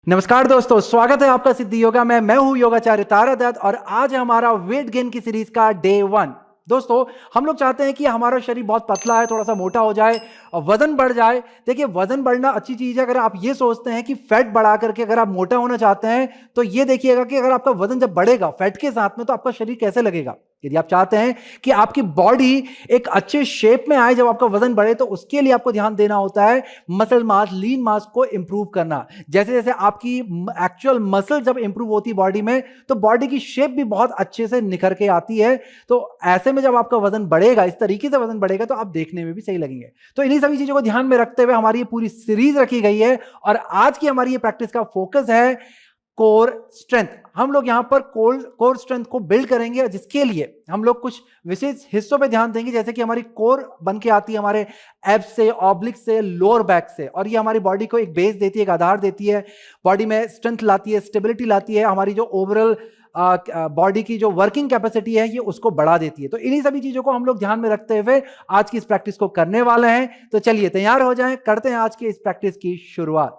नमस्कार दोस्तों, स्वागत है आपका सिद्धि योगा में। मैं हूं योगाचार्य तारा दत्त और आज है हमारा वेट गेन की सीरीज का डे 1। दोस्तों, हम लोग चाहते हैं कि हमारा शरीर बहुत पतला है, थोड़ा सा मोटा हो जाए और वजन बढ़ जाए। देखिए, वजन बढ़ना अच्छी चीज है। अगर आप ये सोचते हैं कि फैट बढ़ा करके अगर आप मोटा होना चाहते हैं तो ये देखिएगा कि अगर आपका वजन जब बढ़ेगा फैट के साथ में तो आपका शरीर कैसे लगेगा। यदि आप चाहते हैं कि आपकी बॉडी एक अच्छे शेप में आए जब आपका वजन बढ़े, तो उसके लिए आपको ध्यान देना होता है मसल मास, लीन मास को इंप्रूव करना। जैसे जैसे आपकी एक्चुअल मसल जब इंप्रूव होती है बॉडी में, तो बॉडी की शेप भी बहुत अच्छे से निखर के आती है। तो ऐसे में जब आपका वजन बढ़ेगा, इस तरीके से वजन बढ़ेगा, तो आप देखने में भी सही लगेंगे। तो इन्हीं सभी चीजों को ध्यान में रखते हुए हमारी ये पूरी सीरीज रखी गई है और आज की हमारी ये प्रैक्टिस का फोकस है कोर स्ट्रेंथ। हम लोग यहां पर कोर स्ट्रेंथ को बिल्ड करेंगे, जिसके लिए हम लोग कुछ विशेष हिस्सों पे ध्यान देंगे। जैसे कि हमारी कोर बन के आती है हमारे एब्स से, ऑब्लिक से, लोअर बैक से, और ये हमारी बॉडी को एक बेस देती है, एक आधार देती है, बॉडी में स्ट्रेंथ लाती है, स्टेबिलिटी लाती है, हमारी जो ओवरऑल बॉडी की जो वर्किंग कैपेसिटी है ये उसको बढ़ा देती है। तो इन्हीं सभी चीजों को हम लोग ध्यान में रखते हुए आज की इस प्रैक्टिस को करने वाले हैं। तो चलिए तैयार हो जाएं, करते हैं आज की इस प्रैक्टिस की शुरुआत।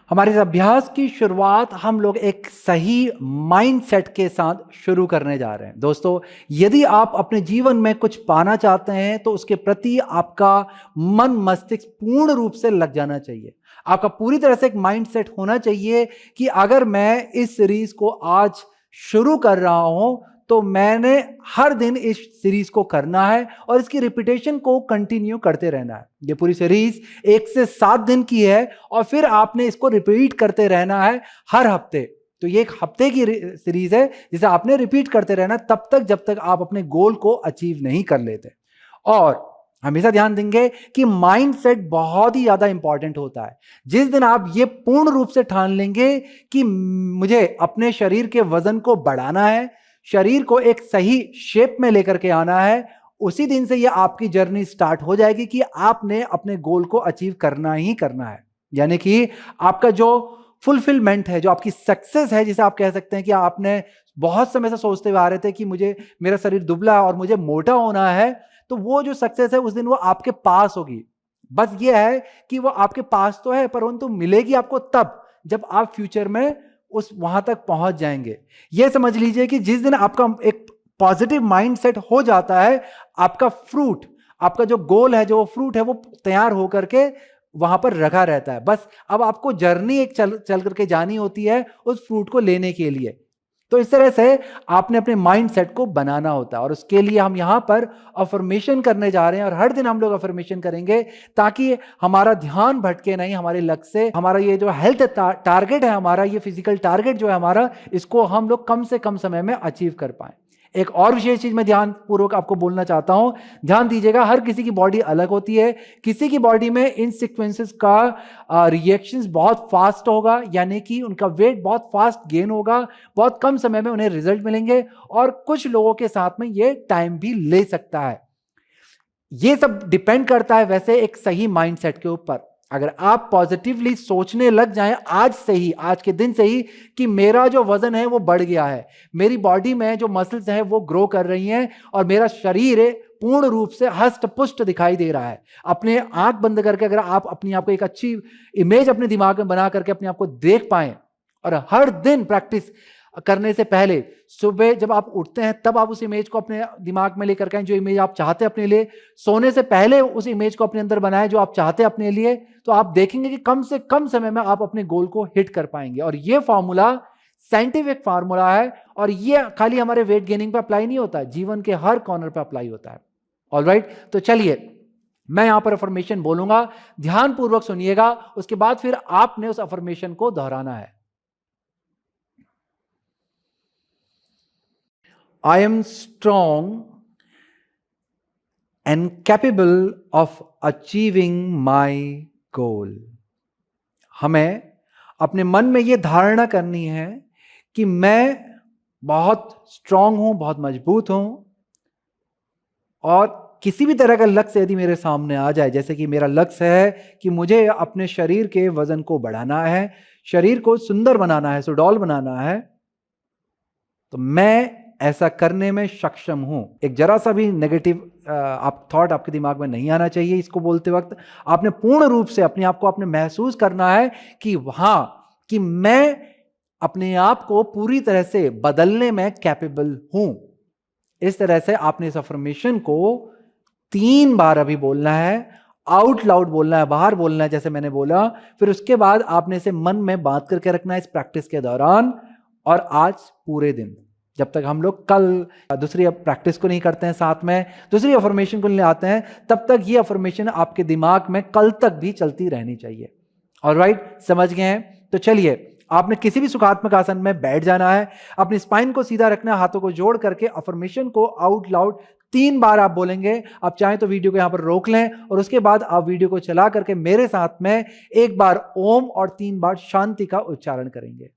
हमारे इस अभ्यास की शुरुआत हम लोग एक सही माइंडसेट के साथ शुरू करने जा रहे हैं। दोस्तों, यदि आप अपने जीवन में कुछ पाना चाहते हैं तो उसके प्रति आपका मन मस्तिष्क पूर्ण रूप से लग जाना चाहिए। आपका पूरी तरह से एक माइंडसेट होना चाहिए कि अगर मैं इस सीरीज को आज शुरू कर रहा हूं तो मैंने हर दिन इस सीरीज को करना है और इसकी रिपीटेशन को कंटिन्यू करते रहना है। ये पूरी सीरीज 1 से 7 दिन की है और फिर आपने इसको रिपीट करते रहना है हर हफ्ते। तो ये एक हफ्ते की सीरीज है जिसे आपने रिपीट करते रहना तब तक जब तक आप अपने गोल को अचीव नहीं कर लेते। और हमेशा ध्यान देंगे कि माइंडसेट बहुत ही ज्यादा इंपॉर्टेंट होता है। जिस दिन आप ये पूर्ण रूप से ठान लेंगे कि मुझे अपने शरीर के वजन को बढ़ाना है, शरीर को एक सही शेप में लेकर के आना है, उसी दिन से ये आपकी जर्नी स्टार्ट हो जाएगी कि आपने अपने गोल को अचीव करना ही करना है। यानी कि आपका जो फुलफिलमेंट है, जो आपकी सक्सेस है, जिसे आप कह सकते हैं कि आपने बहुत समय से सोचते हुए आ रहे थे कि मुझे, मेरा शरीर दुबला है और मुझे मोटा होना है, तो वो जो सक्सेस है उस दिन वो आपके पास होगी। बस ये है कि वो आपके पास तो है, परंतु मिलेगी आपको तब जब आप फ्यूचर में उस वहां तक पहुंच जाएंगे। यह समझ लीजिए कि जिस दिन आपका एक पॉजिटिव माइंडसेट हो जाता है, आपका फ्रूट, आपका जो गोल है, जो फ्रूट है, वो तैयार होकर के वहां पर रखा रहता है। बस अब आपको जर्नी एक चल करके जानी होती है उस फ्रूट को लेने के लिए। तो इस तरह से आपने अपने माइंडसेट को बनाना होता है और उसके लिए हम यहां पर अफर्मेशन करने जा रहे हैं और हर दिन हम लोग अफर्मेशन करेंगे ताकि हमारा ध्यान भटके नहीं हमारे लक्ष्य से। हमारा ये जो हेल्थ टारगेट है, हमारा ये फिजिकल टारगेट जो है हमारा, इसको हम लोग कम से कम समय में अचीव कर पाए। एक और विशेष चीज मैं ध्यान पूर्वक आपको बोलना चाहता हूं, ध्यान दीजिएगा। हर किसी की बॉडी अलग होती है। किसी की बॉडी में इन सीक्वेंसेस का रिएक्शंस बहुत फास्ट होगा, यानी कि उनका वेट बहुत फास्ट गेन होगा, बहुत कम समय में उन्हें रिजल्ट मिलेंगे, और कुछ लोगों के साथ में ये टाइम भी ले सकता है। ये सब डिपेंड करता है वैसे एक सही माइंडसेट के ऊपर। अगर आप पॉजिटिवली सोचने लग जाएं आज से ही, आज के दिन से ही, कि मेरा जो वजन है वो बढ़ गया है, मेरी बॉडी में जो मसल्स हैं वो ग्रो कर रही हैं और मेरा शरीर पूर्ण रूप से हष्ट पुष्ट दिखाई दे रहा है, अपने आंख बंद करके अगर आप अपनी आप को एक अच्छी इमेज अपने दिमाग में बना करके अपने आप को देख पाएं और हर दिन प्रैक्टिस करने से पहले सुबह जब आप उठते हैं तब आप उस इमेज को अपने दिमाग में लेकर के आए, जो इमेज आप चाहते हैं अपने लिए। सोने से पहले उस इमेज को अपने अंदर बनाएं जो आप चाहते हैं अपने लिए। तो आप देखेंगे कि कम से कम समय में आप अपने गोल को हिट कर पाएंगे। और ये फॉर्मूला साइंटिफिक फार्मूला है और ये खाली हमारे वेट गेनिंग पे अप्लाई नहीं होता है, जीवन के हर कॉर्नर पे अप्लाई होता है। ऑलराइट, तो चलिए मैं यहां पर अफर्मेशन बोलूंगा, ध्यान पूर्वक सुनिएगा, उसके बाद फिर आपने उस अफर्मेशन को दोहराना है। I am strong and capable of achieving my goal. हमें अपने मन में यह धारणा करनी है कि मैं बहुत स्ट्रांग हूं, बहुत मजबूत हूं, और किसी भी तरह का लक्ष्य यदि मेरे सामने आ जाए, जैसे कि मेरा लक्ष्य है कि मुझे अपने शरीर के वजन को बढ़ाना है, शरीर को सुंदर बनाना है, सुडौल बनाना है, तो मैं ऐसा करने में सक्षम हूं। एक जरा सा भी नेगेटिव आप थॉट आपके दिमाग में नहीं आना चाहिए। इसको बोलते वक्त आपने पूर्ण रूप से अपने आप को आपने महसूस करना है कि हाँ, कि मैं अपने आप को पूरी तरह से बदलने में कैपेबल हूं। इस तरह से आपने इस अफर्मेशन को 3 बार अभी बोलना है, आउट लाउड बोलना है, बाहर बोलना है जैसे मैंने बोला। फिर उसके बाद आपने इसे मन में बात करके रखना है इस प्रैक्टिस के दौरान, और आज पूरे दिन, जब तक हम लोग कल दूसरी प्रैक्टिस को नहीं करते हैं, साथ में दूसरी अफर्मेशन को नहीं आते हैं, तब तक ये अफर्मेशन आपके दिमाग में कल तक भी चलती रहनी चाहिए। ऑलराइट, समझ गए हैं? तो चलिए, आपने किसी भी सुखात्मक आसन में बैठ जाना है, अपनी स्पाइन को सीधा रखना है, हाथों को जोड़ करके अफर्मेशन को आउट लाउड 3 बार आप बोलेंगे। आप चाहें तो वीडियो को यहां पर रोक लें और उसके बाद आप वीडियो को चला करके मेरे साथ में 1 बार ओम और 3 बार शांति का उच्चारण करेंगे।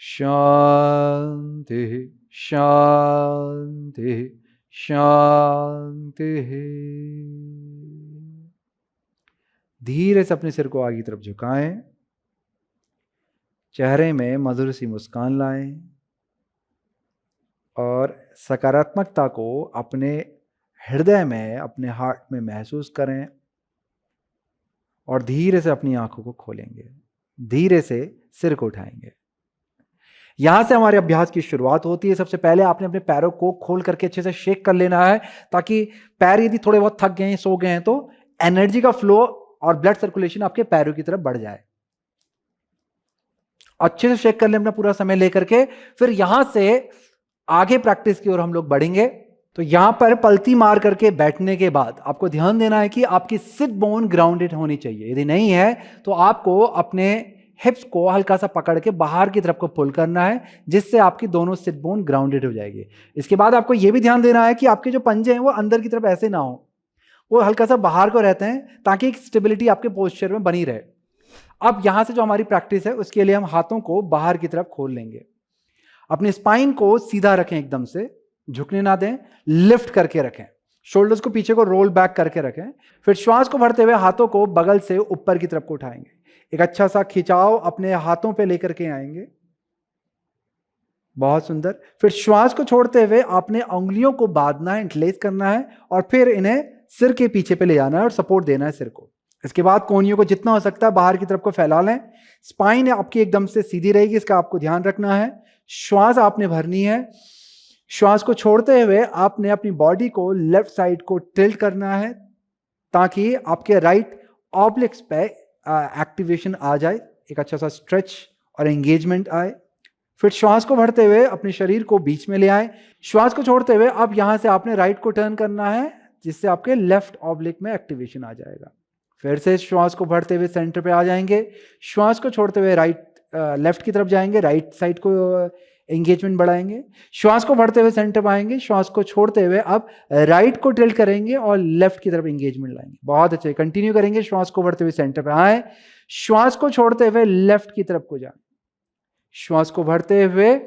शांति शांति शांति। धीरे से अपने सिर को आगे की तरफ झुकाएं, चेहरे में मधुर सी मुस्कान लाएं और सकारात्मकता को अपने हृदय में, अपने हार्ट में महसूस करें और धीरे से अपनी आंखों को खोलेंगे, धीरे से सिर को उठाएंगे। यहां से हमारे अभ्यास की शुरुआत होती है। सबसे पहले आपने अपने पैरों को खोल करके अच्छे से शेक कर लेना है, ताकि पैर यदि थोड़े बहुत थक गए हैं, सो गए हैं, तो एनर्जी का फ्लो और ब्लड सर्कुलेशन आपके पैरों की तरफ बढ़ जाए। अच्छे से शेक कर लें अपना पूरा समय लेकर के। फिर यहां से आगे प्रैक्टिस की ओर हम लोग बढ़ेंगे। तो यहां पर पलती मार करके बैठने के बाद आपको ध्यान देना है कि आपकी सिट बोन ग्राउंडेड होनी चाहिए। यदि नहीं है तो आपको अपने हिप्स को हल्का सा पकड़ के बाहर की तरफ को पुल करना है, जिससे आपकी दोनों सिट बोन ग्राउंडेड हो जाएगी। इसके बाद आपको यह भी ध्यान देना है कि आपके जो पंजे हैं वो अंदर की तरफ ऐसे ना हो, वो हल्का सा बाहर को रहते हैं, ताकि एक स्टेबिलिटी आपके पोस्चर में बनी रहे। अब यहां से जो हमारी प्रैक्टिस है उसके लिए हम हाथों को बाहर की तरफ खोल लेंगे। अपनी स्पाइन को सीधा रखें, एकदम से झुकने ना दें, लिफ्ट करके रखें, शोल्डर्स को पीछे को रोल बैक करके रखें। फिर श्वास को भरते हुए हाथों को बगल से ऊपर की तरफ को उठाएंगे। एक अच्छा सा खिंचाव अपने हाथों पे लेकर के आएंगे, बहुत सुंदर। फिर श्वास को छोड़ते हुए आपने उंगलियों को बांधना है, इंटलेस करना है और फिर इन्हें सिर के पीछे पे ले जाना है और सपोर्ट देना है सिर को। इसके बाद कोहनियों को जितना हो सकता है बाहर की तरफ को फैला लें। स्पाइन आपकी एकदम से सीधी रहेगी, इसका आपको ध्यान रखना है। श्वास आपने भरनी है। श्वास को छोड़ते हुए आपने अपनी बॉडी को लेफ्ट साइड को टिल्ट करना है, ताकि आपके राइट ऑब्लिक्स पे एक्टिवेशन आ जाए, एक अच्छा सा स्ट्रेच और एंगेजमेंट आए। फिर श्वास को भरते हुए अपने शरीर को बीच में ले आए। श्वास को छोड़ते हुए अब यहां से आपने राइट को टर्न करना है, जिससे आपके लेफ्ट ऑब्लिक में एक्टिवेशन आ जाएगा। फिर से श्वास को भरते हुए सेंटर पे आ जाएंगे। श्वास को छोड़ते हुए लेफ्ट की तरफ जाएंगे, राइट साइड को एंगेजमेंट बढ़ाएंगे। श्वास को भरते हुए सेंटर पे आएंगे। श्वास को छोड़ते हुए अब राइट को टिल्ट करेंगे और लेफ्ट की तरफ एंगेजमेंट लाएंगे। बहुत अच्छे, कंटिन्यू करेंगे। श्वास को भरते हुए सेंटर पे आए, श्वास को छोड़ते हुए लेफ्ट की तरफ को जाए। श्वास को भरते हुए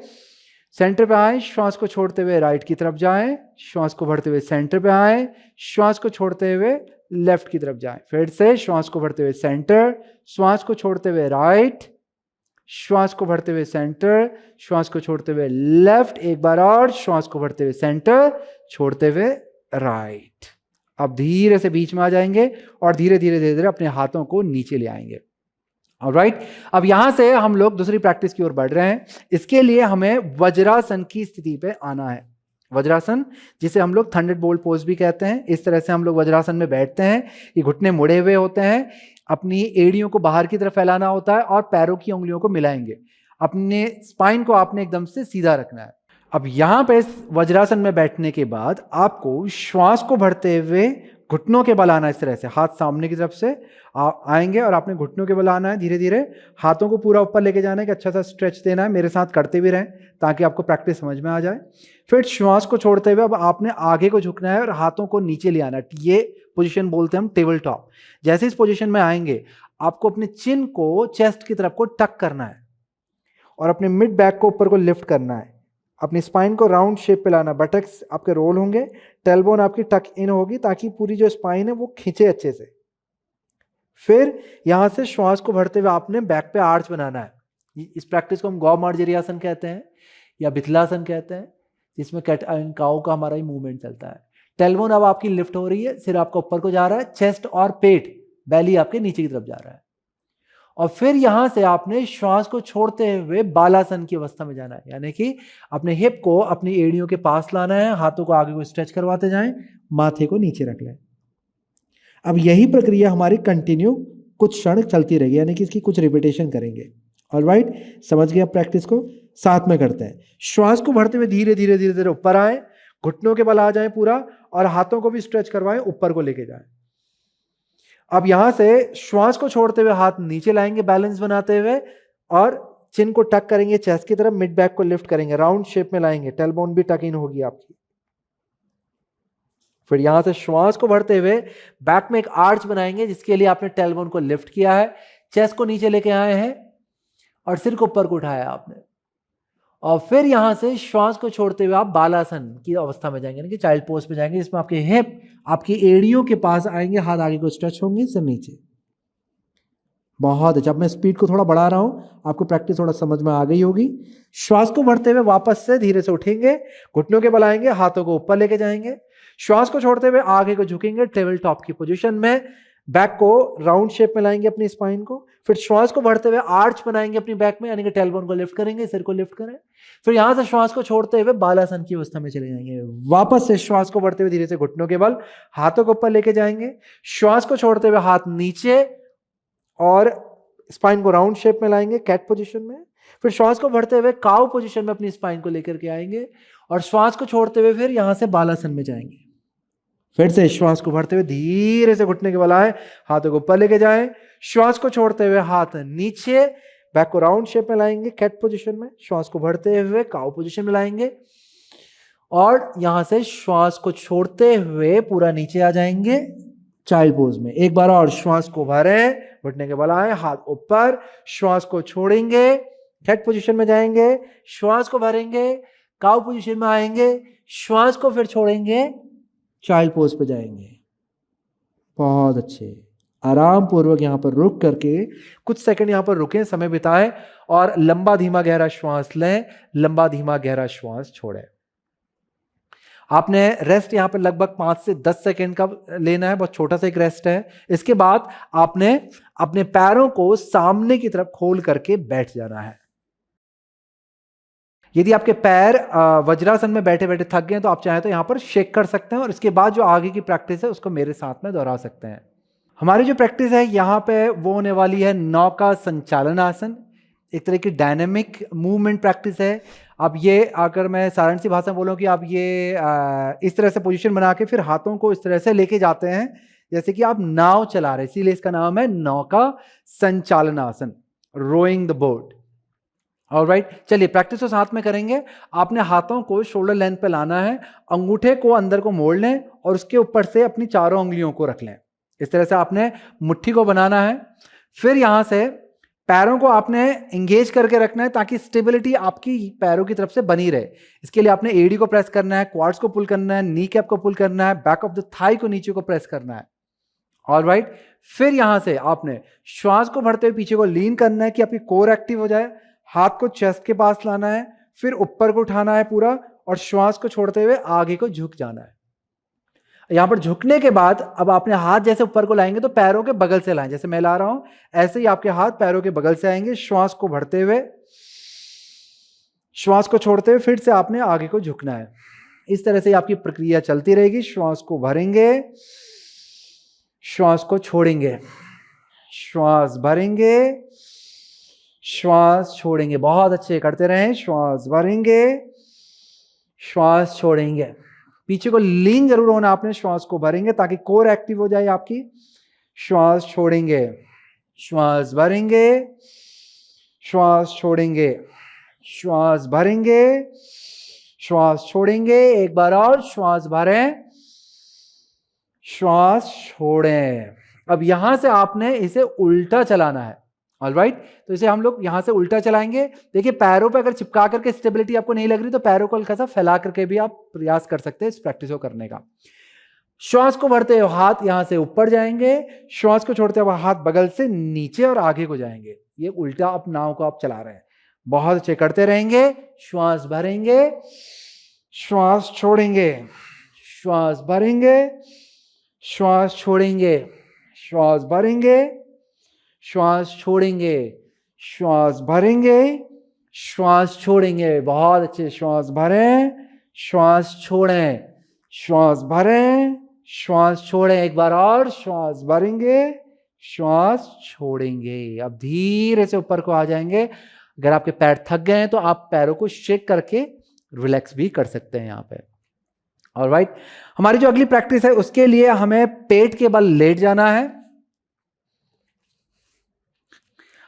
सेंटर पे आए, श्वास को छोड़ते हुए राइट की तरफ जाएं। श्वास को भरते हुए सेंटर पे आए, श्वास को छोड़ते हुए लेफ्ट की तरफ जाएं। फिर से श्वास को भरते हुए सेंटर, श्वास को छोड़ते हुए राइट, श्वास को भरते हुए सेंटर, श्वास को छोड़ते हुए लेफ्ट। एक बार और, श्वास को भरते हुए सेंटर, छोड़ते हुए राइट। अब धीरे से बीच में आ जाएंगे और धीरे धीरे धीरे धीरे अपने हाथों को नीचे ले आएंगे। ऑलराइट, अब यहां से हम लोग दूसरी प्रैक्टिस की ओर बढ़ रहे हैं। इसके लिए हमें वज्रासन की स्थिति पे आना है। वज्रासन, जिसे हम लोग थंडरबोल्ट पोज भी कहते हैं। इस तरह से हम लोग वज्रासन में बैठते हैं। ये घुटने मुड़े हुए होते हैं, अपनी एड़ियों को बाहर की तरफ फैलाना होता है और पैरों की उंगलियों को मिलाएंगे। अपने स्पाइन को आपने एकदम से सीधा रखना है। अब यहां पे वज्रासन में बैठने के बाद आपको श्वास को भरते हुए घुटनों के बल आना, इस तरह से हाथ सामने की तरफ से आएंगे और आपने घुटनों के बल आना है। धीरे धीरे हाथों को पूरा ऊपर लेके जाना है, कि अच्छा सा स्ट्रेच देना है। मेरे साथ करते भी रहें ताकि आपको प्रैक्टिस समझ में आ जाए। फिर श्वास को छोड़ते हुए अब आपने आगे को झुकना है और हाथों को नीचे ले आना है। ये पोजीशन बोलते हैं हम टेबल टॉप। जैसे इस पोजीशन में आएंगे, आपको अपने चिन को चेस्ट की तरफ को टक करना है और अपने मिड बैक को ऊपर को लिफ्ट करना है। अपनी स्पाइन को राउंड शेप पे लाना, बटक्स आपके रोल होंगे, टेलबोन आपकी टक इन होगी ताकि पूरी जो स्पाइन है वो खींचे अच्छे से। फिर यहां से श्वास को भरते हुए आपने बैक पे आर्च बनाना है। इस प्रैक्टिस को हम गौ मार्जरियासन कहते हैं या बिथलासन कहते हैं, जिसमें कैट एंड काउ का हमारा ही मूवमेंट चलता है। टेलबोन अब आपकी लिफ्ट हो रही है, सिर आपका ऊपर को जा रहा है, चेस्ट और पेट बैली आपके नीचे की तरफ जा रहा है। और फिर यहां से आपने श्वास को छोड़ते हुए बालासन की अवस्था में जाना है, यानी कि अपने हिप को अपनी एड़ियों के पास लाना है, हाथों को आगे को स्ट्रेच करवाते जाएं, माथे को नीचे रख लें। अब यही प्रक्रिया हमारी कंटिन्यू कुछ क्षण चलती रहेगी, यानी कि इसकी कुछ रिपीटेशन करेंगे। ऑलराइट, समझ गए? अब प्रैक्टिस को साथ में करते हैं। श्वास को भरते हुए धीरे धीरे धीरे धीरे ऊपर आए, घुटनों के बल आ जाए पूरा, और हाथों को भी स्ट्रेच करवाएं, ऊपर को लेके जाएं। अब यहां से श्वास को छोड़ते हुए हाथ नीचे लाएंगे बैलेंस बनाते हुए, और चिन को टक करेंगे चेस्ट की तरफ, मिड बैक को लिफ्ट करेंगे, राउंड शेप में लाएंगे, टेलबोन भी टक इन होगी आपकी। फिर यहां से श्वास को भरते हुए बैक में एक आर्च बनाएंगे, जिसके लिए आपने टेलबोन को लिफ्ट किया है, चेस्ट को नीचे लेके आए हैं और सिर को ऊपर को उठाया आपने। और फिर यहां से श्वास को छोड़ते हुए आप बालासन की अवस्था में जाएंगे, यानी कि चाइल्ड पोज पे जाएंगे, जिसमें आपके हिप आपकी एड़ियों के पास आएंगे, हाथ आगे को स्ट्रेच होंगे, सिर नीचे। बहुत अच्छा। अब मैं स्पीड को थोड़ा बढ़ा रहा हूं, आपको प्रैक्टिस थोड़ा समझ में आ गई होगी। श्वास को भरते हुए वापस से धीरे से उठेंगे, घुटनों के बल आएंगे, हाथों को ऊपर लेके जाएंगे, श्वास को छोड़ते हुए आगे को झुकेंगे टेबल टॉप की पोजीशन में, बैक को राउंड शेप में लाएंगे अपनी स्पाइन को। फिर श्वास को भरते हुए आर्च बनाएंगे अपनी बैक में, यानी कि टेलबोन को लिफ्ट करेंगे, सिर को लिफ्ट करें। फिर यहां से श्वास को छोड़ते हुए बालासन की अवस्था में चले जाएंगे। वापस से श्वास को भरते हुए धीरे से घुटनों के बल हाथों को ऊपर लेके जाएंगे, श्वास को छोड़ते हुए हाथ नीचे और स्पाइन को राउंड शेप में लाएंगे कैट पोजीशन में। फिर श्वास को भरते हुए काउ पोजीशन में अपनी स्पाइन को लेकर के आएंगे, और श्वास को छोड़ते हुए फिर यहां से बालासन में जाएंगे। फिर से श्वास को भरते हुए धीरे से घुटने के बल आए, हाथों को ऊपर लेके जाएं, श्वास को छोड़ते हुए हाथ नीचे, बैक को राउंड शेप में लाएंगे कैट पोजीशन में, श्वास को भरते हुए काउ पोजीशन में लाएंगे, और यहां से श्वास को छोड़ते हुए पूरा नीचे आ जाएंगे चाइल्ड पोज में। एक बार और श्वास को भरें, घुटने के बल आए, हाथ ऊपर, श्वास को छोड़ेंगे, कैट पोजीशन में जाएंगे, श्वास को भरेंगे, काउ पोजीशन में आएंगे, श्वास को फिर छोड़ेंगे, चाइल्ड पोज पे जाएंगे। बहुत अच्छे। आराम पूर्वक यहां पर रुक करके कुछ सेकंड यहां पर रुकें, समय बिताएं, और लंबा धीमा गहरा श्वास लें, लंबा धीमा गहरा श्वास छोड़ें। आपने रेस्ट यहां पर लगभग 5 से 10 सेकंड का लेना है, बहुत छोटा सा एक रेस्ट है। इसके बाद आपने अपने पैरों को सामने की तरफ खोल करके बैठ जाना है। यदि आपके पैर वज्रासन में बैठे बैठे थक गए तो आप चाहें तो यहां पर शेक कर सकते हैं, और इसके बाद जो आगे की प्रैक्टिस है उसको मेरे साथ में दोहरा सकते हैं। हमारी जो प्रैक्टिस है यहां पे वो होने वाली है नौका संचालन आसन, एक तरह की डायनेमिक मूवमेंट प्रैक्टिस है। अब ये अगर मैं साधारण सी भाषा में बोलूं कि आप ये इस तरह से पोजीशन बना के फिर हाथों को इस तरह से लेके जाते हैं जैसे कि आप नाव चला रहे हैं, इसीलिए इसका नाम है नौका संचालन आसन, रोइंग द बोट। ऑलराइट, चलिए प्रैक्टिस तो साथ में करेंगे। आपने हाथों को शोल्डर लेंथ पे लाना है, अंगूठे को अंदर को मोड़ लें और उसके ऊपर से अपनी चारों उंगलियों को रख लें। इस तरह से आपने मुट्ठी को बनाना है। फिर यहां से पैरों को आपने एंगेज करके रखना है ताकि स्टेबिलिटी आपकी पैरों की तरफ से बनी रहे। इसके लिए आपने एडी को प्रेस करना है, क्वाड्स को पुल करना है, नी कैप को पुल करना है, बैक ऑफ द थाई को नीचे को प्रेस करना है। ऑलराइट, फिर यहां से आपने श्वास को भरते हुए पीछे को लीन करना है कि आपकी कोर एक्टिव हो जाए। हाथ को चेस्ट के पास लाना है, फिर ऊपर को उठाना है पूरा, और श्वास को छोड़ते हुए आगे को झुक जाना है। यहां पर झुकने के बाद अब आपने हाथ जैसे ऊपर को लाएंगे तो पैरों के बगल से लाएं, जैसे मैं ला रहा हूं ऐसे ही आपके हाथ पैरों के बगल से आएंगे। श्वास को भरते हुए, श्वास को छोड़ते हुए फिर से आपने आगे को झुकना है। इस तरह से आपकी प्रक्रिया चलती रहेगी। श्वास को भरेंगे, श्वास को छोड़ेंगे, श्वास भरेंगे, श्वास छोड़ेंगे। बहुत अच्छे, करते रहें। श्वास भरेंगे, श्वास छोड़ेंगे। पीछे को लीन जरूर होना आपने, श्वास को भरेंगे ताकि कोर एक्टिव हो जाए आपकी। श्वास छोड़ेंगे, श्वास भरेंगे, श्वास छोड़ेंगे, श्वास भरेंगे, श्वास छोड़ेंगे। एक बार और, श्वास भरें, श्वास छोड़ें। अब यहां से आपने इसे उल्टा चलाना है। ऑलराइट, तो इसे हम लोग यहां से उल्टा चलाएंगे। देखिए पैरों पे अगर चिपका करके स्टेबिलिटी आपको नहीं लग रही तो पैरों को हल्का सा फैला करके भी आप प्रयास कर सकते हैं इस प्रैक्टिस को करने का। श्वास को भरते हुए हाथ यहां से ऊपर जाएंगे, श्वास को छोड़ते हुए हाथ बगल से नीचे और आगे को जाएंगे। ये उल्टा आप नाव को आप चला रहे हैं। बहुत अच्छे करते रहेंगे। श्वास भरेंगे, श्वास छोड़ेंगे, श्वास भरेंगे, श्वास छोड़ेंगे, श्वास भरेंगे, श्वास छोड़ेंगे, श्वास भरेंगे, श्वास छोड़ेंगे। बहुत अच्छे, श्वास भरें, श्वास छोड़ें, श्वास भरें, श्वास छोड़ें। एक बार और, श्वास भरेंगे, श्वास छोड़ेंगे। अब धीरे से ऊपर को आ जाएंगे। अगर आपके पैर थक गए हैं तो आप पैरों को शेक करके रिलैक्स भी कर सकते हैं यहाँ पे। ऑलराइट, हमारी जो अगली प्रैक्टिस है उसके लिए हमें पेट के बल लेट जाना है।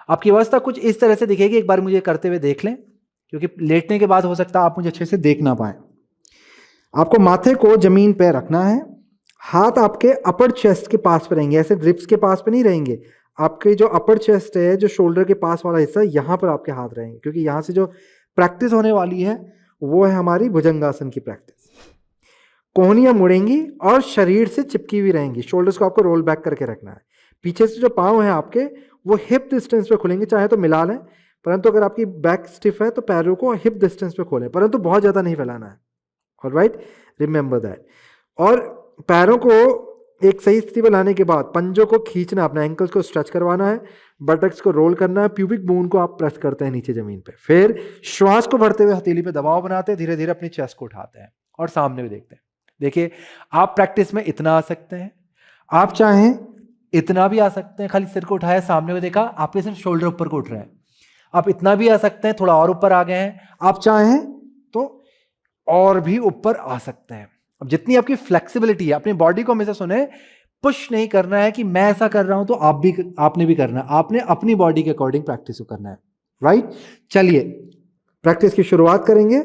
आपकी अवस्था कुछ इस तरह से दिखेगी, एक बार मुझे करते हुए देख लें, क्योंकि लेटने के बाद हो सकता है आप मुझे अच्छे से देख ना पाए। आपको माथे को जमीन पे रखना है, हाथ आपके अपर चेस्ट के पास पे रहेंगे, ऐसे रिब्स के पास पे नहीं रहेंगे। आपके जो अपर चेस्ट है, जो शोल्डर के पास वाला हिस्सा, यहाँ पर आपके हाथ रहेंगे, क्योंकि यहाँ से जो प्रैक्टिस होने वाली है वो है हमारी भुजंगासन की प्रैक्टिस। कोहनियां मुड़ेंगी और शरीर से चिपकी हुई रहेंगी। शोल्डर्स को आपको रोल बैक करके रखना है। पीछे से जो पाँव हैं आपके वो हिप डिस्टेंस पे खुलेंगे, चाहे तो मिला लें, परंतु अगर आपकी बैक स्टिफ है तो पैरों को हिप डिस्टेंस पे खोलें, परंतु बहुत ज़्यादा नहीं फैलाना है। Alright, remember that. और पैरों को एक सही स्थिति में लाने के बाद पंजों को खींचना, अपने एंकल्स को स्ट्रेच करवाना है, बटक्स को रोल करना है, प्यूबिक बोन को आप प्रेस करते हैं नीचे जमीन पे। फिर श्वास को भरते हुए हथेली पे दबाव बनाते हैं, धीरे धीरे अपनी चेस्ट को उठाते हैं और सामने भी देखते हैं। देखिए आप प्रैक्टिस में इतना आ सकते हैं, आप चाहें इतना भी आ सकते हैं, खाली सिर को उठाया सामने को देखा, आपके सिर्फ शोल्डर ऊपर को उठ रहे हैं। आप इतना भी आ सकते हैं, थोड़ा और ऊपर आ गए हैं, आप चाहें तो और भी ऊपर आ सकते हैं। अब जितनी आपकी फ्लेक्सिबिलिटी है, अपनी बॉडी को हमेशा सुने, पुश नहीं करना है कि मैं ऐसा कर रहा हूं तो आपने भी करना है। आपने अपनी बॉडी के अकॉर्डिंग प्रैक्टिस को करना है। राइट, चलिए प्रैक्टिस की शुरुआत करेंगे।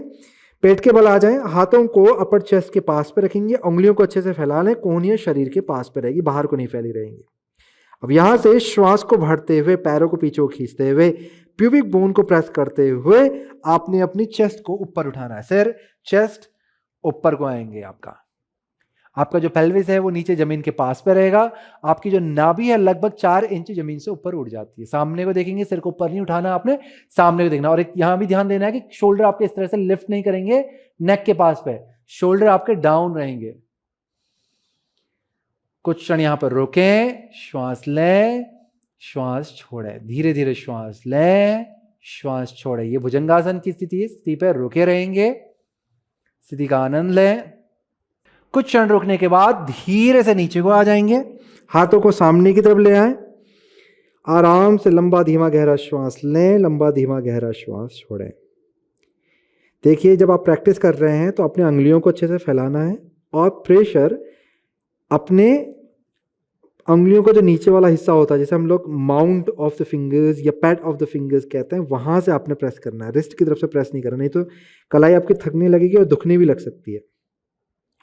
पेट के बल आ जाएं, हाथों को अपर चेस्ट के पास पे रखेंगे, उंगलियों को अच्छे से फैला लें, कोहनियां शरीर के पास पे रहेगी, बाहर को नहीं फैली रहेंगी। अब यहां से श्वास को भरते हुए पैरों को पीछे खींचते हुए प्यूबिक बोन को प्रेस करते हुए आपने अपनी चेस्ट को ऊपर उठाना है। सिर चेस्ट ऊपर को आएंगे। आपका जो पेल्विस है वो नीचे जमीन के पास पे रहेगा। आपकी जो नाभि है लगभग 4 इंच जमीन से ऊपर उठ जाती है। सामने को देखेंगे, सिर को ऊपर नहीं उठाना, आपने सामने को देखना। और एक यहां भी ध्यान देना है कि शोल्डर आपके इस तरह से लिफ्ट नहीं करेंगे नेक के पास पे, शोल्डर आपके डाउन रहेंगे। कुछ क्षण यहां पर रोकें, श्वास लें, श्वास छोड़ें, धीरे धीरे श्वास लें, श्वास छोड़ें। ये भुजंगासन की स्थिति है, स्थिति पर रुके रहेंगे, स्थिति का आनंद लें। कुछ क्षण रुकने के बाद धीरे से नीचे को आ जाएंगे, हाथों को सामने की तरफ ले आए, आराम से लंबा धीमा गहरा श्वास लें, लंबा धीमा गहरा श्वास छोड़ें। देखिए जब आप प्रैक्टिस कर रहे हैं तो अपने अंगुलियों को अच्छे से फैलाना है और प्रेशर अपने अंगुलियों का जो नीचे वाला हिस्सा होता है, जैसे हम लोग माउंट ऑफ द फिंगर्स या पैड ऑफ द फिंगर्स कहते हैं, वहां से आपने प्रेस करना है। रिस्ट की तरफ से प्रेस नहीं करना, नहीं तो कलाई आपकी थकने लगेगी और दुखने भी लग सकती है।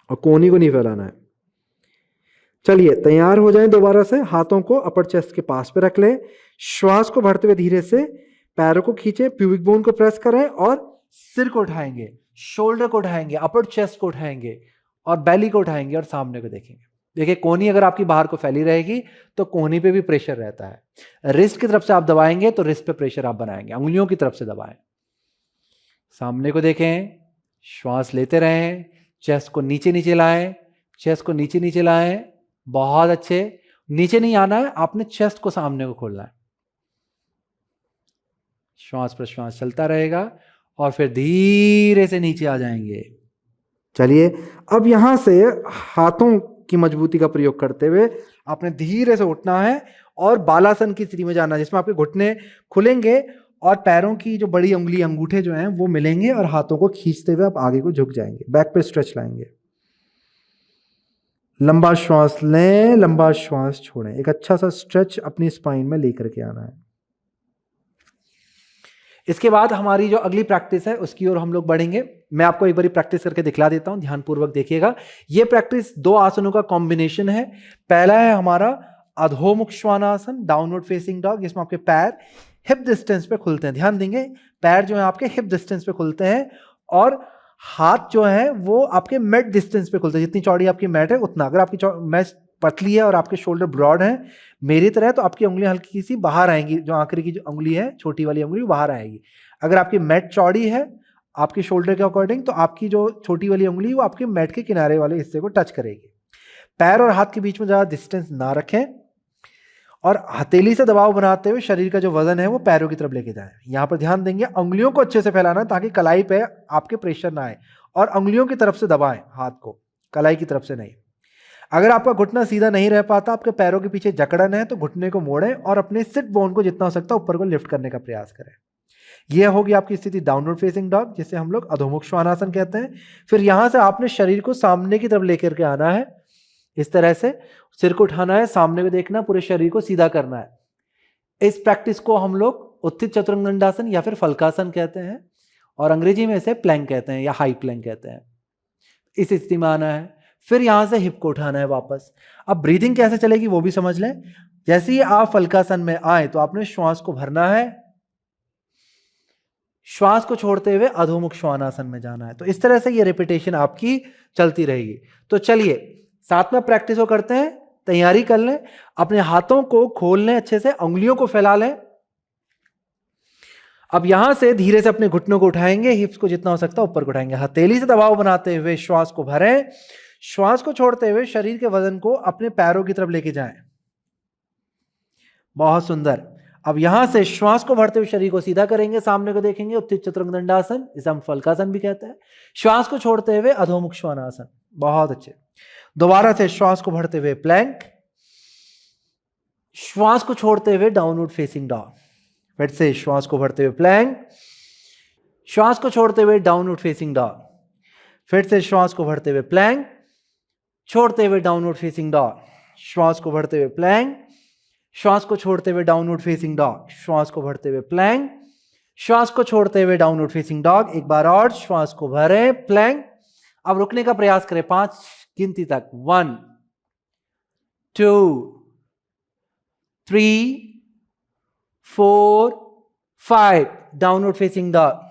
और कोहनी को नहीं फैलाना है। चलिए तैयार हो जाएं दोबारा से। हाथों को अपर चेस्ट के पास पे रख लें, श्वास को भरते हुए धीरे से पैरों को खींचें, प्यूबिक बोन को प्रेस करें और सिर को उठाएंगे, शोल्डर को उठाएंगे, अपर चेस्ट को उठाएंगे और बेली को उठाएंगे और सामने को देखेंगे। देखिए कोहनी अगर आपकी बाहर को फैली रहेगी तो कोहनी पे भी प्रेशर रहता है। रिस्ट की तरफ से आप दबाएंगे तो रिस्ट पे प्रेशर आप बनाएंगे, अंगुलियों की तरफ से दबाएं। सामने को देखें, श्वास लेते रहें, चेस्ट को नीचे नीचे लाएं, चेस्ट को नीचे नीचे लाएं। बहुत अच्छे, नीचे नहीं आना है, आपने चेस्ट को सामने को खोलना है। श्वास प्रश्वास चलता रहेगा और फिर धीरे से नीचे आ जाएंगे। चलिए अब यहां से हाथों की मजबूती का प्रयोग करते हुए आपने धीरे से उठना है और बालासन की स्थिति में जाना है, जिसमें आपके घुटने खुलेंगे और पैरों की जो बड़ी उंगली अंगूठे जो हैं वो मिलेंगे और हाथों को खींचते हुए आप आगे को झुक जाएंगे, बैक पे स्ट्रेच लाएंगे। लंबा श्वास लें, लंबा श्वास छोड़ें। एक अच्छा सा स्ट्रेच अपनी स्पाइन में लेकर के आना है। इसके बाद हमारी जो अगली प्रैक्टिस है उसकी ओर हम लोग बढ़ेंगे। मैं आपको एक बार प्रैक्टिस करके दिखला देता हूं, ध्यानपूर्वक देखिएगा। ये प्रैक्टिस 2 आसनों का कॉम्बिनेशन है। पहला है हमारा अधोमुख श्वानासन, डाउनवर्ड फेसिंग डॉग, जिसमें आपके पैर हिप डिस्टेंस पे खुलते हैं। ध्यान देंगे, पैर जो है आपके हिप डिस्टेंस पे खुलते हैं और हाथ जो है वो आपके मैट डिस्टेंस पे खुलते हैं। जितनी चौड़ी आपकी मैट है उतना। अगर आपकी मैट पतली है और आपके शोल्डर ब्रॉड है मेरी तरह, तो आपकी उंगलियां हल्की सी बाहर आएंगी, जो आखिरी की जो उंगली है, छोटी वाली उंगली, बाहर आएगी। अगर आपकी मैट चौड़ी है आपके शोल्डर के अकॉर्डिंग, तो आपकी जो छोटी वाली उंगली वो आपके मैट के किनारे वाले हिस्से को टच करेगी। पैर और हाथ के बीच में ज़्यादा डिस्टेंस ना रखें और हथेली से दबाव बनाते हुए शरीर का जो वजन है वो पैरों की तरफ लेके जाएं। यहाँ पर ध्यान देंगे, उंगलियों को अच्छे से फैलाना ताकि कलाई पे आपके प्रेशर ना आए, और उंगलियों की तरफ से दबाएं हाथ को, कलाई की तरफ से नहीं। अगर आपका घुटना सीधा नहीं रह पाता, आपके पैरों के पीछे जकड़न है, तो घुटने को मोड़ें और अपने सिट बोन को जितना हो सकता है ऊपर को लिफ्ट करने का प्रयास करें। यह होगी आपकी स्थिति डाउनवर्ड फेसिंग डॉग, जिसे हम लोग अधोमुख श्वानासन कहते हैं। फिर यहां से आपने शरीर को सामने की तरफ लेकर के आना है, इस तरह से सिर को उठाना है, सामने को देखना, पूरे शरीर को सीधा करना है। इस प्रैक्टिस को हम लोग उत्थित चतुरंग दंडासन या फिर फलकासन कहते हैं, और अंग्रेजी में इसे प्लैंक कहते हैं या हाई प्लैंक कहते हैं। इस स्थिति में आना है, फिर यहां से हिप को उठाना है वापस। अब ब्रीदिंग कैसे चलेगी वो भी समझ लें। जैसे ही आप फलकासन में आए तो आपने श्वास को भरना है, श्वास को छोड़ते हुए अधोमुख श्वानासन में जाना है। तो इस तरह से ये रिपीटेशन आपकी चलती रहेगी। तो चलिए साथ में प्रैक्टिस को करते हैं, तैयारी कर लें, अपने हाथों को खोल लें अच्छे से, उंगलियों को फैला लें। अब यहां से धीरे से अपने घुटनों को उठाएंगे, हिप्स को जितना हो सकता है ऊपर को उठाएंगे, हथेली से दबाव बनाते हुए श्वास को भरें, श्वास को छोड़ते हुए शरीर के वजन को अपने पैरों की तरफ लेके जाएं। बहुत सुंदर। अब यहां से श्वास को भरते हुए शरीर को सीधा करेंगे, सामने को देखेंगे, उत्थित चतुरंग दंडासन, इसे हम फलकासन भी कहते हैं। श्वास को छोड़ते हुए अधोमुख श्वानासन। बहुत अच्छे। दोबारा से श्वास को भरते हुए प्लैंक, श्वास को छोड़ते हुए डाउनवर्ड फेसिंग डॉग। फिर से श्वास को भरते हुए प्लैंक, श्वास को छोड़ते हुए डाउनवर्ड फेसिंग डॉग। फिर से श्वास को भरते हुए प्लैंक, छोड़ते हुए डाउनवर्ड फेसिंग डॉग। श्वास को भरते हुए प्लैंक, श्वास को छोड़ते हुए डाउनवर्ड फेसिंग डॉग। श्वास को भरते हुए प्लैंक, श्वास को छोड़ते हुए डाउनवर्ड फेसिंग डॉग। एक बार और श्वास को भरें, प्लैंक। अब रुकने का प्रयास करें 5 गिनती तक। 1 2 3 4 5। Downward facing dog.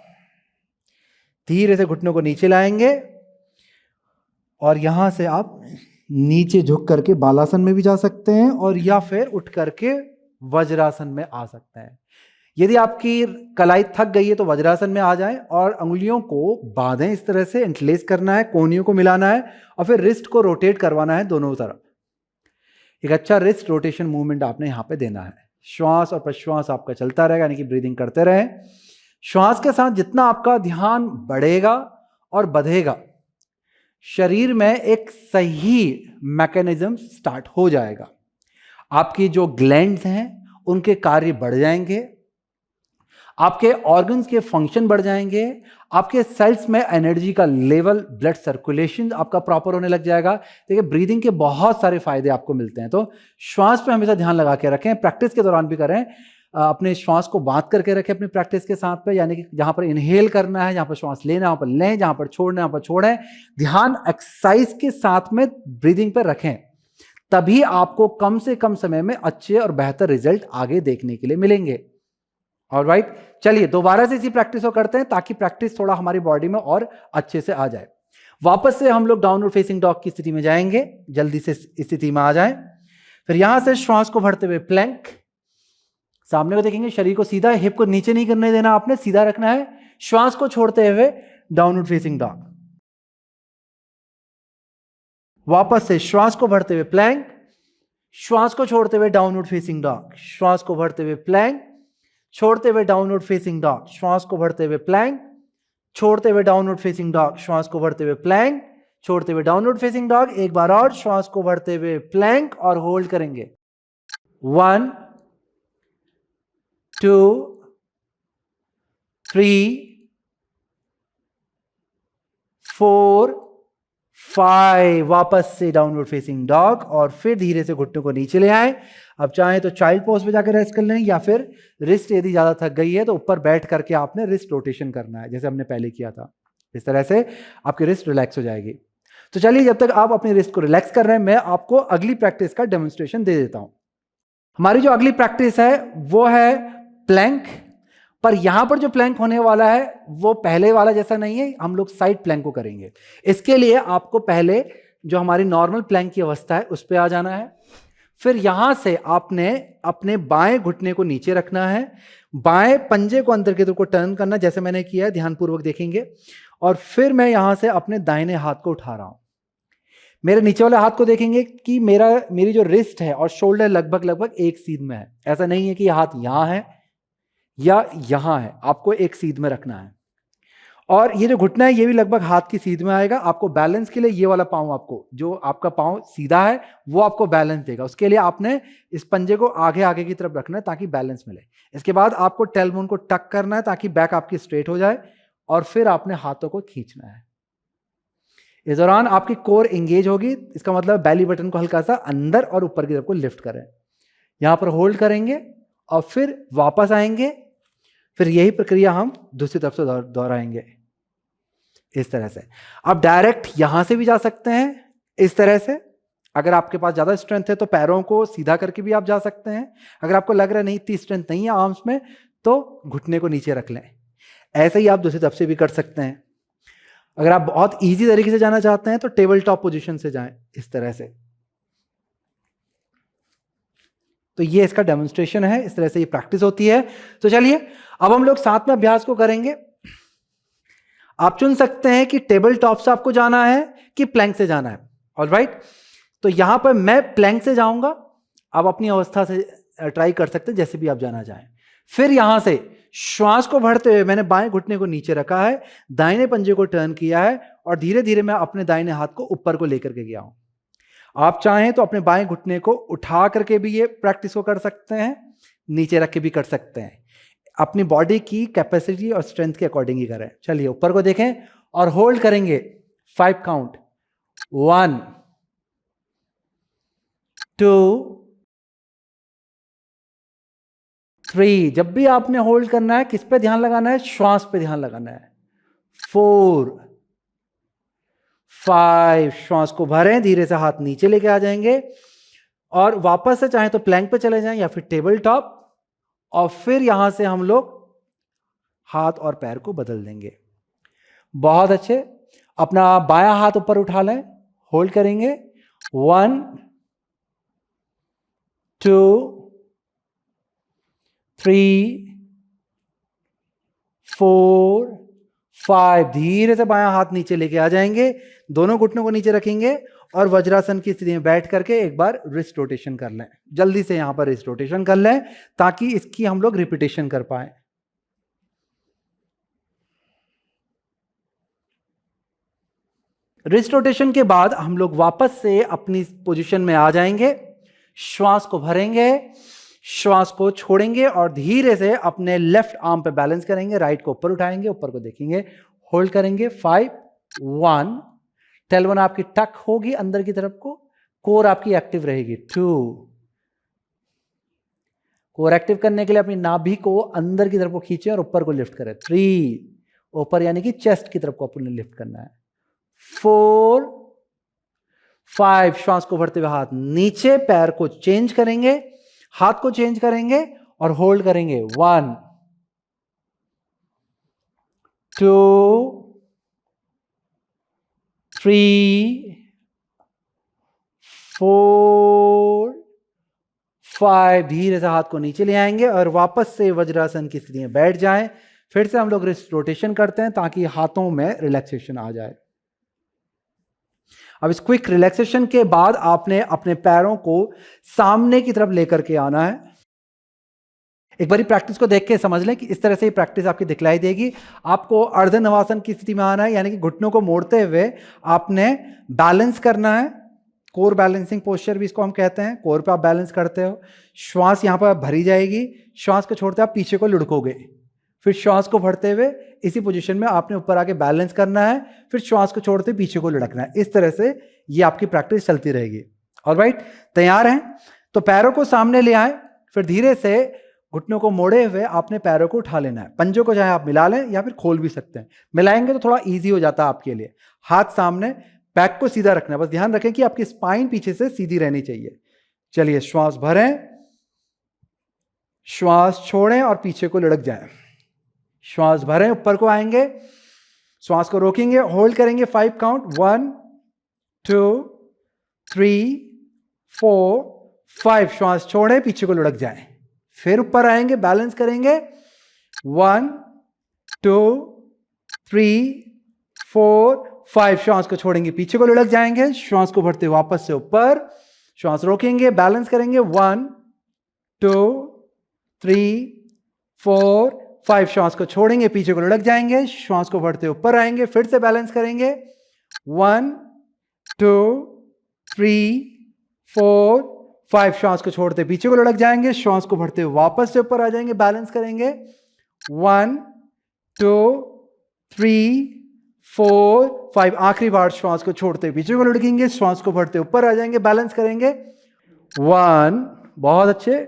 धीरे से घुटनों को नीचे लाएंगे और यहां से आप नीचे झुक करके बालासन में भी जा सकते हैं, और या फिर उठ करके वज्रासन में आ सकते हैं। यदि आपकी कलाई थक गई है तो वज्रासन में आ जाएं और उंगलियों को बांधें, इस तरह से इंटरलेस करना है, कोहनियों को मिलाना है और फिर रिस्ट को रोटेट करवाना है दोनों तरफ। एक अच्छा रिस्ट रोटेशन मूवमेंट आपने यहां पे देना है। श्वास और प्रश्वास आपका चलता रहेगा, यानी कि ब्रीदिंग करते रहें। श्वास के साथ जितना आपका ध्यान बढ़ेगा और बढ़ेगा, शरीर में एक सही मैकेनिज्म स्टार्ट हो जाएगा। आपकी जो ग्लैंड्स हैं उनके कार्य बढ़ जाएंगे, आपके ऑर्गन्स के फंक्शन बढ़ जाएंगे, आपके सेल्स में एनर्जी का लेवल, ब्लड सर्कुलेशन आपका प्रॉपर होने लग जाएगा। देखिए ब्रीदिंग के बहुत सारे फायदे आपको मिलते हैं। तो श्वास पे हमेशा ध्यान लगा के रखें, प्रैक्टिस के दौरान भी करें। अपने श्वास को बांध करके रखें अपनी प्रैक्टिस के साथ पे, यानी कि जहां पर इनहेल करना है, जहां पर श्वास लेना है वहां पर लें, जहां पर छोड़ना है वहां पर छोड़ें। ध्यान एक्सरसाइज के साथ में ब्रीदिंग पर रखें, तभी आपको कम से कम समय में अच्छे और बेहतर रिजल्ट आगे देखने के लिए मिलेंगे। ऑलराइट, चलिए दोबारा से इसी प्रैक्टिस को करते हैं ताकि प्रैक्टिस थोड़ा हमारी बॉडी में और अच्छे से आ जाए। वापस से हम लोग डाउनवर्ड फेसिंग डॉग की स्थिति में जाएंगे, जल्दी से स्थिति में आ जाएं। फिर यहां से श्वास को भरते हुए प्लैंक, सामने को देखेंगे, शरीर को सीधा, हिप को नीचे नहीं करने देना आपने, सीधा रखना है। श्वास को छोड़ते हुए डाउनवर्ड फेसिंग डॉग। वापस से श्वास को भरते हुए प्लैंक, श्वास को छोड़ते हुए डाउनवर्ड फेसिंग डॉग। श्वास को भरते हुए प्लैंक, छोड़ते हुए डाउनवर्ड फेसिंग डॉग। श्वास को भरते हुए प्लैंक, छोड़ते हुए डाउनवर्ड फेसिंग डॉग। श्वास को भरते हुए प्लैंक, छोड़ते हुए डाउनवर्ड फेसिंग डॉग। एक बार और श्वास को भरते हुए प्लैंक और होल्ड करेंगे। 1 2 3 4 5। वापस से डाउनवर्ड फेसिंग डॉग और फिर धीरे से घुटनों को नीचे ले आए। अब चाहे तो चाइल्ड पोज पे जाकर रेस्ट कर लें, या फिर रिस्ट यदि ज्यादा थक गई है तो ऊपर बैठ करके आपने रिस्ट रोटेशन करना है, जैसे हमने पहले किया था। इस तरह से आपकी रिस्ट रिलैक्स हो जाएगी। तो चलिए, जब तक आप अपनी रिस्ट को रिलैक्स कर रहे हैं, मैं आपको अगली प्रैक्टिस का डेमोन्स्ट्रेशन दे देता हूं। हमारी जो अगली प्रैक्टिस है वो है प्लैंक, पर यहां पर जो प्लैंक होने वाला है वो पहले वाला जैसा नहीं है, हम लोग साइड प्लैंक को करेंगे। इसके लिए आपको पहले जो हमारी नॉर्मल प्लैंक की अवस्था है उस पर आ जाना है। फिर यहां से आपने अपने बाएं घुटने को नीचे रखना है, बाएं पंजे को अंदर की तरफ को टर्न करना, जैसे मैंने किया है, ध्यानपूर्वक देखेंगे। और फिर मैं यहां से अपने दाहिने हाथ को उठा रहा हूं। मेरे नीचे वाले हाथ को देखेंगे कि मेरी जो रिस्ट है और शोल्डर लगभग एक सीध में है। ऐसा नहीं है कि यह हाथ यहां है या यहां है, आपको एक सीध में रखना है। और ये जो घुटना है ये भी लगभग हाथ की सीध में आएगा। आपको बैलेंस के लिए ये वाला पांव, आपको जो आपका पांव सीधा है वो आपको बैलेंस देगा। उसके लिए आपने इस पंजे को आगे आगे की तरफ रखना है ताकि बैलेंस मिले। इसके बाद आपको टेलबोन को टक करना है ताकि बैक आपकी स्ट्रेट हो जाए, और फिर आपने हाथों को खींचना है। इस दौरान आपकी कोर एंगेज होगी, इसका मतलब बैली बटन को हल्का सा अंदर और ऊपर की तरफ को लिफ्ट करें। यहां पर होल्ड करेंगे और फिर वापस आएंगे। फिर यही प्रक्रिया हम दूसरी तरफ से दोहराएंगे इस तरह से। आप डायरेक्ट यहां से भी जा सकते हैं इस तरह से। अगर आपके पास ज्यादा स्ट्रेंथ है तो पैरों को सीधा करके भी आप जा सकते हैं। अगर आपको लग रहा है नहीं, इतनी स्ट्रेंथ नहीं है आर्म्स में, तो घुटने को नीचे रख लें। ऐसे ही आप दूसरी तरफ से भी कर सकते हैं। अगर आप बहुत इजी तरीके से जाना चाहते हैं तो टेबल टॉप पोजीशन से जाएं इस तरह से। तो ये इसका डेमोन्स्ट्रेशन है, इस तरह से ये प्रैक्टिस होती है। तो चलिए अब हम लोग साथ में अभ्यास को करेंगे। आप चुन सकते हैं कि टेबल टॉप से आपको जाना है कि प्लैंक से जाना है। ऑलराइट, तो यहां पर मैं प्लैंक से जाऊंगा। आप अपनी अवस्था से ट्राई कर सकते हैं जैसे भी आप जाना चाहें। फिर यहां से श्वास को भरते हुए मैंने बाएं घुटने को नीचे रखा है, दाहिने पंजे को टर्न किया है और धीरे धीरे मैं अपने दाहिने हाथ को ऊपर को लेकर के गया हूं। आप चाहें तो अपने बाएं घुटने को उठा करके भी ये प्रैक्टिस को कर सकते हैं, नीचे रख के भी कर सकते हैं। अपनी बॉडी की कैपेसिटी और स्ट्रेंथ के अकॉर्डिंग ही करें। चलिए ऊपर को देखें और होल्ड करेंगे 5 काउंट। 1 2 3। जब भी आपने होल्ड करना है किस पे ध्यान लगाना है? श्वास पे ध्यान लगाना है। 4 5। श्वास को भरें, धीरे से हाथ नीचे लेके आ जाएंगे और वापस से चाहे तो प्लैंक पे चले जाएं या फिर टेबल टॉप, और फिर यहां से हम लोग हाथ और पैर को बदल देंगे। बहुत अच्छे। अपना बायां हाथ ऊपर उठा लें, होल्ड करेंगे। 1 2 3 4 5। धीरे से बायां हाथ नीचे लेके आ जाएंगे, दोनों घुटनों को नीचे रखेंगे और वज्रासन की स्थिति में बैठ करके एक बार रिस्ट रोटेशन कर लें। जल्दी से यहां पर रिस्ट रोटेशन कर लें ताकि इसकी हम लोग रिपीटेशन कर पाए। रिस्ट रोटेशन के बाद हम लोग वापस से अपनी पोजीशन में आ जाएंगे। श्वास को भरेंगे, श्वास को छोड़ेंगे और धीरे से अपने लेफ्ट आर्म पे बैलेंस करेंगे। राइट को ऊपर उठाएंगे, ऊपर को देखेंगे, होल्ड करेंगे। 5 1। टेलबोन आपकी टक होगी अंदर की तरफ को, कोर आपकी एक्टिव रहेगी। 2। कोर एक्टिव करने के लिए अपनी नाभि को अंदर की तरफ को खींचे और ऊपर को लिफ्ट करें। 3। ऊपर यानी कि चेस्ट की तरफ को अपने लिफ्ट करना है। 4 5। श्वास को भरते हुए हाथ नीचे, पैर को चेंज करेंगे, हाथ को चेंज करेंगे और होल्ड करेंगे। 1 2 3 4 5। धीरे से हाथ को नीचे ले आएंगे और वापस से वज्रासन की स्थिति में बैठ जाएं। फिर से हम लोग रिस्ट रोटेशन करते हैं ताकि हाथों में रिलैक्सेशन आ जाए। अब इस क्विक रिलैक्सेशन के बाद आपने अपने पैरों को सामने की तरफ लेकर के आना है। एक बारी प्रैक्टिस को देख के समझ लें कि इस तरह से ये प्रैक्टिस आपकी दिखलाई देगी। आपको अर्ध नवासन की स्थिति में आना है, यानी कि घुटनों को मोड़ते हुए आपने बैलेंस करना है। कोर बैलेंसिंग पोस्चर भी इसको हम कहते हैं। कोर पे आप बैलेंस करते हो, श्वास यहां पर भरी जाएगी, श्वास को छोड़ते आप पीछे को लुढ़कोगे, फिर श्वास को भरते हुए इसी पोजीशन में आपने ऊपर आके बैलेंस करना है, फिर श्वास को छोड़ते पीछे को लुढ़कना है। इस तरह से ये आपकी प्रैक्टिस चलती रहेगी। ऑलराइट, तैयार हैं? तो पैरों को सामने ले आए, फिर धीरे से घुटनों को मोड़े हुए आपने पैरों को उठा लेना है। पंजों को चाहे आप मिला लें या फिर खोल भी सकते हैं। मिलाएंगे तो थोड़ा इजी हो जाता है आपके लिए। हाथ सामने, बैक को सीधा रखना है। बस ध्यान रखें कि आपकी स्पाइन पीछे से सीधी रहनी चाहिए। चलिए, श्वास भरें, श्वास छोड़ें और पीछे को लुढ़क जाएं। श्वास भरें, ऊपर को आएंगे, श्वास को रोकेंगे, होल्ड करेंगे 5 काउंट, 1 2 3 4 5। श्वास छोड़ें, पीछे को लुढ़क जाएं। फिर ऊपर आएंगे, बैलेंस करेंगे, 1 2 3 4 5। श्वास को छोड़ेंगे, पीछे को लुढ़क जाएंगे। श्वास को भरते हुए वापस से ऊपर, श्वास रोकेंगे, बैलेंस करेंगे, 1 2 3 4 5। श्वास को छोड़ेंगे, पीछे को लुढ़क जाएंगे। श्वास को भरते ऊपर आएंगे, फिर से बैलेंस करेंगे, 1 2 3 4 5। श्वास को छोड़ते पीछे को लुढ़क जाएंगे। श्वास को भरते वापस से ऊपर आ जाएंगे, बैलेंस करेंगे, 1 2 3 4 5। आखिरी बार श्वास को छोड़ते पीछे को लुढ़केंगे, श्वास को भरते ऊपर आ जाएंगे, बैलेंस करेंगे, 1 बहुत अच्छे,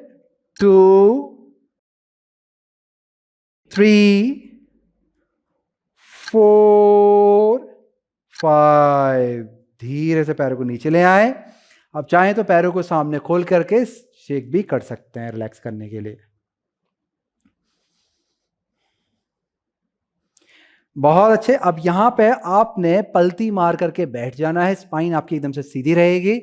2 3 4 5। धीरे से पैरों को नीचे ले आए। अब चाहें तो पैरों को सामने खोल करके शेक भी कर सकते हैं रिलैक्स करने के लिए। बहुत अच्छे। अब यहां पे आपने पलटी मार करके बैठ जाना है, स्पाइन आपकी एकदम से सीधी रहेगी।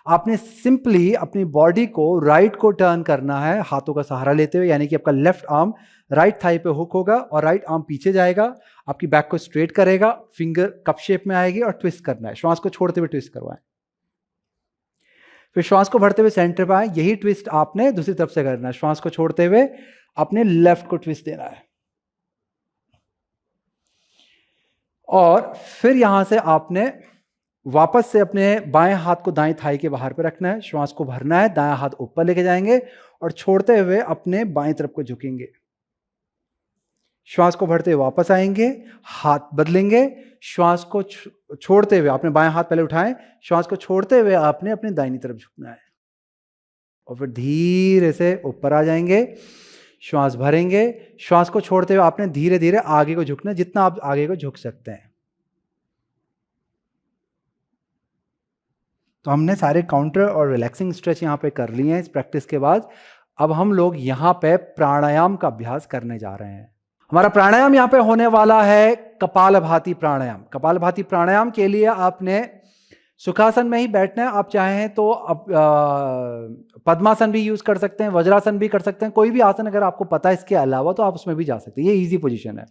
आपने सिंपली अपनी बॉडी को राइट को टर्न करना है हाथों का सहारा लेते हुए, यानी कि आपका लेफ्ट आर्म राइट थाई पे हुक होगा और राइट आर्म पीछे जाएगा, आपकी बैक को स्ट्रेट करेगा, फिंगर कप शेप में आएगी और ट्विस्ट करना है। श्वास को छोड़ते हुए ट्विस्ट करवाएं। फिर श्वास को भरते हुए सेंटर पे आए, यही ट्विस्ट आपने दूसरी तरफ से करना है। श्वास को छोड़ते हुए अपने लेफ्ट को ट्विस्ट देना है और फिर यहां से आपने वापस से अपने बाएं हाथ को दाएं थाई के बाहर पे रखना है। श्वास को भरना है, दायां हाथ ऊपर लेके जाएंगे और छोड़ते हुए अपने बाएं तरफ को झुकेंगे। श्वास को भरते हुए वापस आएंगे, हाथ बदलेंगे। श्वास को छोड़ते हुए आपने बाएं हाथ पहले उठाएं, श्वास को छोड़ते हुए आपने अपनी दाहिनी तरफ झुकना है और फिर धीरे से ऊपर आ जाएंगे। श्वास भरेंगे, श्वास को छोड़ते हुए आपने धीरे धीरे आगे को झुकना है, जितना आप आगे को झुक सकते हैं। तो हमने सारे काउंटर और रिलैक्सिंग स्ट्रेच यहाँ पे कर लिए हैं इस प्रैक्टिस के बाद। अब हम लोग यहाँ पे प्राणायाम का अभ्यास करने जा रहे हैं। हमारा प्राणायाम यहाँ पे होने वाला है कपालभाति प्राणायाम। कपालभाति प्राणायाम के लिए आपने सुखासन में ही बैठना है। आप चाहें तो पद्मासन भी यूज कर सकते हैं, वज्रासन भी कर सकते हैं, कोई भी आसन अगर आपको पता है इसके अलावा तो आप उसमें भी जा सकते हैं। ये इजी पोजीशन है।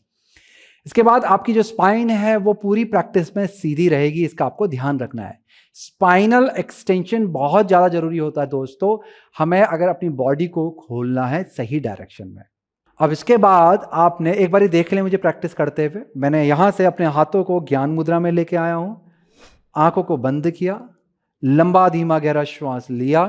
इसके बाद आपकी जो स्पाइन है वो पूरी प्रैक्टिस में सीधी रहेगी, इसका आपको ध्यान रखना है। स्पाइनल एक्सटेंशन बहुत ज़्यादा जरूरी होता है दोस्तों, हमें अगर अपनी बॉडी को खोलना है सही डायरेक्शन में। अब इसके बाद आपने एक बार देख लें मुझे प्रैक्टिस करते हुए। मैंने यहाँ से अपने हाथों को ज्ञान मुद्रा में लेके आया हूँ, आंखों को बंद किया, लंबा धीमा गहरा श्वास लिया,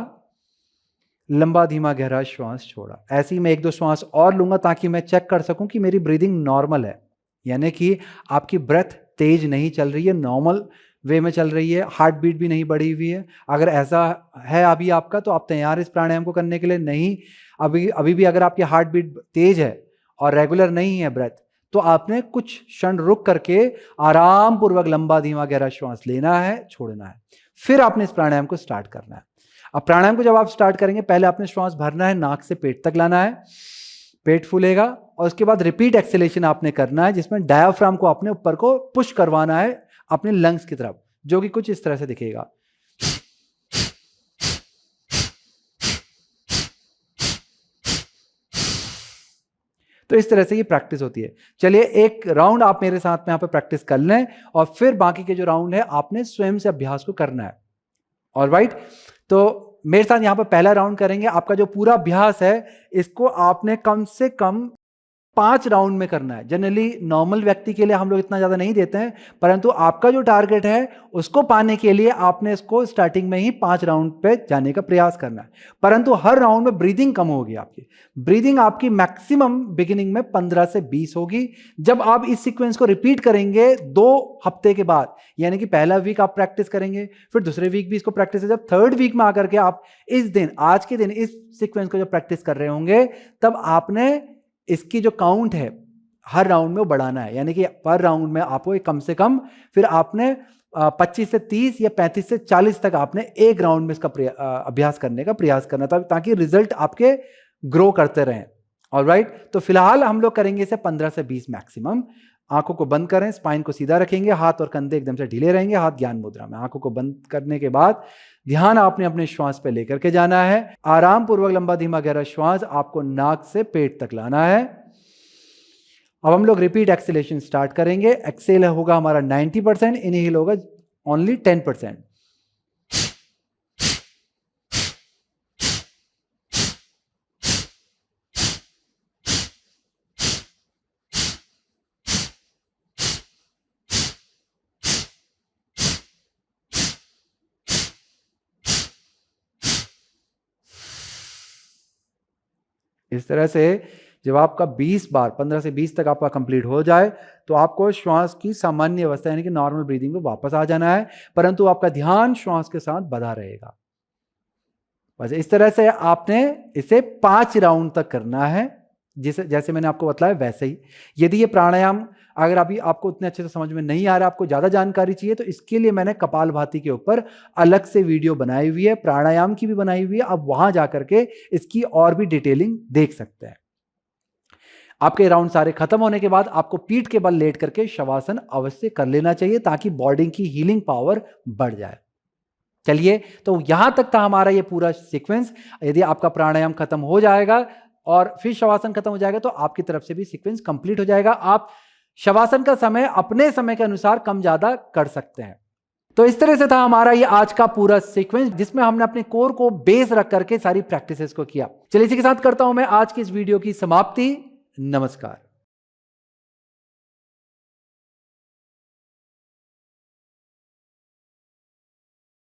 लंबा धीमा गहरा श्वास छोड़ा। ऐसे ही मैं 1-2 श्वास और लूंगा ताकि मैं चेक कर सकूं कि मेरी ब्रीदिंग नॉर्मल है, यानी कि आपकी ब्रेथ तेज नहीं चल रही है, नॉर्मल वे में चल रही है, हार्ट बीट भी नहीं बढ़ी हुई है। अगर ऐसा है अभी आपका तो आप तैयार इस प्राणायाम को करने के लिए। नहीं, अभी भी अगर आपकी हार्ट बीट तेज है और रेगुलर नहीं है ब्रेथ, तो आपने कुछ क्षण रुक करके आराम पूर्वक लंबा धीमा गहरा श्वास लेना है, छोड़ना है, फिर आपने इस प्राणायाम को स्टार्ट करना है। अब प्राणायाम को जब आप स्टार्ट करेंगे, पहले आपने श्वास भरना है, नाक से पेट तक लाना है, पेट फूलेगा और उसके बाद रिपीट एक्सेलेशन आपने करना है, जिसमें डायाफ्राम को आपने ऊपर को पुश करवाना है अपने लंग्स की तरफ, जो कि कुछ इस तरह से दिखेगा। तो इस तरह से ये प्रैक्टिस होती है। चलिए एक राउंड आप मेरे साथ में यहाँ पे प्रैक्टिस कर लें और फिर बाकी के जो राउंड है आपने स्वयं से अभ्यास को करना है। ऑलराइट, तो मेरे साथ यहाँ पे पहला राउंड करेंगे। आपका जो पूरा अभ्यास है इसको आपने कम से कम 5 राउंड में करना है। जनरली नॉर्मल व्यक्ति के लिए हम लोग इतना ज़्यादा नहीं देते हैं, परंतु आपका जो टारगेट है उसको पाने के लिए आपने इसको स्टार्टिंग में ही 5 राउंड पे जाने का प्रयास करना है। परंतु हर राउंड में ब्रीदिंग कम होगी आपकी। ब्रीदिंग आपकी मैक्सिमम बिगिनिंग में 15 से 20 होगी। जब आप इस सीक्वेंस को रिपीट करेंगे 2 हफ्ते के बाद, यानी कि पहला वीक आप प्रैक्टिस करेंगे, फिर दूसरे वीक भी इसको प्रैक्टिस है, जब थर्ड वीक में आकर के आप इस दिन, आज के दिन इस सीक्वेंस को जब प्रैक्टिस कर रहे होंगे, तब आपने इसकी जो काउंट है हर राउंड में वो बढ़ाना है। यानी कि पर राउंड में आपको कम से कम फिर आपने 25 से 30 या 35 से 40 तक आपने एक राउंड में इसका अभ्यास करने का प्रयास करना था, ताकि रिजल्ट आपके ग्रो करते रहें। ऑलराइट, तो फिलहाल हम लोग करेंगे इसे 15 से 20 मैक्सिमम। आंखों को बंद करें, स्पाइन को सीधा रखेंगे, हाथ और कंधे एकदम से ढीले रहेंगे, हाथ ज्ञान मुद्रा में। आंखों को बंद करने के बाद ध्यान आपने अपने श्वास पे लेकर के जाना है। आराम पूर्वक लंबा धीमा गहरा श्वास आपको नाक से पेट तक लाना है। अब हम लोग रिपीट एक्सेलेशन स्टार्ट करेंगे। एक्सेल होगा हमारा 90%, इनहेल होगा ओनली 10%। इस तरह से जब आपका 20 बार 15 से 20 तक आपका कंप्लीट हो जाए तो आपको श्वास की सामान्य अवस्था यानी कि नॉर्मल ब्रीदिंग में वापस आ जाना है, परंतु आपका ध्यान श्वास के साथ बधा रहेगा। बस इस तरह से आपने इसे 5 राउंड तक करना है, जैसे मैंने आपको बताया वैसे ही। यदि ये प्राणायाम अगर अभी आपको उतने अच्छे से समझ में नहीं आ रहा, आपको ज़्यादा जानकारी चाहिए, तो इसके लिए मैंने कपालभाति के ऊपर अलग से वीडियो बनाई हुई है, प्राणायाम की भी बनाई हुई है। आप वहां जाकर के इसकी और भी डिटेलिंग देख सकते हैं। आपके राउंड सारे खत्म होने के बाद आपको पीठ के बल लेट करके शवासन अवश्य कर लेना चाहिए, ताकि बॉडी की हीलिंग पावर बढ़ जाए। चलिए, तो यहां तक था हमारा ये पूरा सीक्वेंस। यदि आपका प्राणायाम खत्म हो जाएगा और फिर शवासन खत्म हो जाएगा, तो आपकी तरफ से भी सीक्वेंस कंप्लीट हो जाएगा। आप शवासन का समय अपने समय के अनुसार कम ज्यादा कर सकते हैं। तो इस तरह से था हमारा ये आज का पूरा सीक्वेंस, जिसमें हमने अपने कोर को बेस रख करके सारी प्रैक्टिसेस को किया। चलिए, इसी के साथ करता हूं मैं आज की इस वीडियो की समाप्ति। नमस्कार।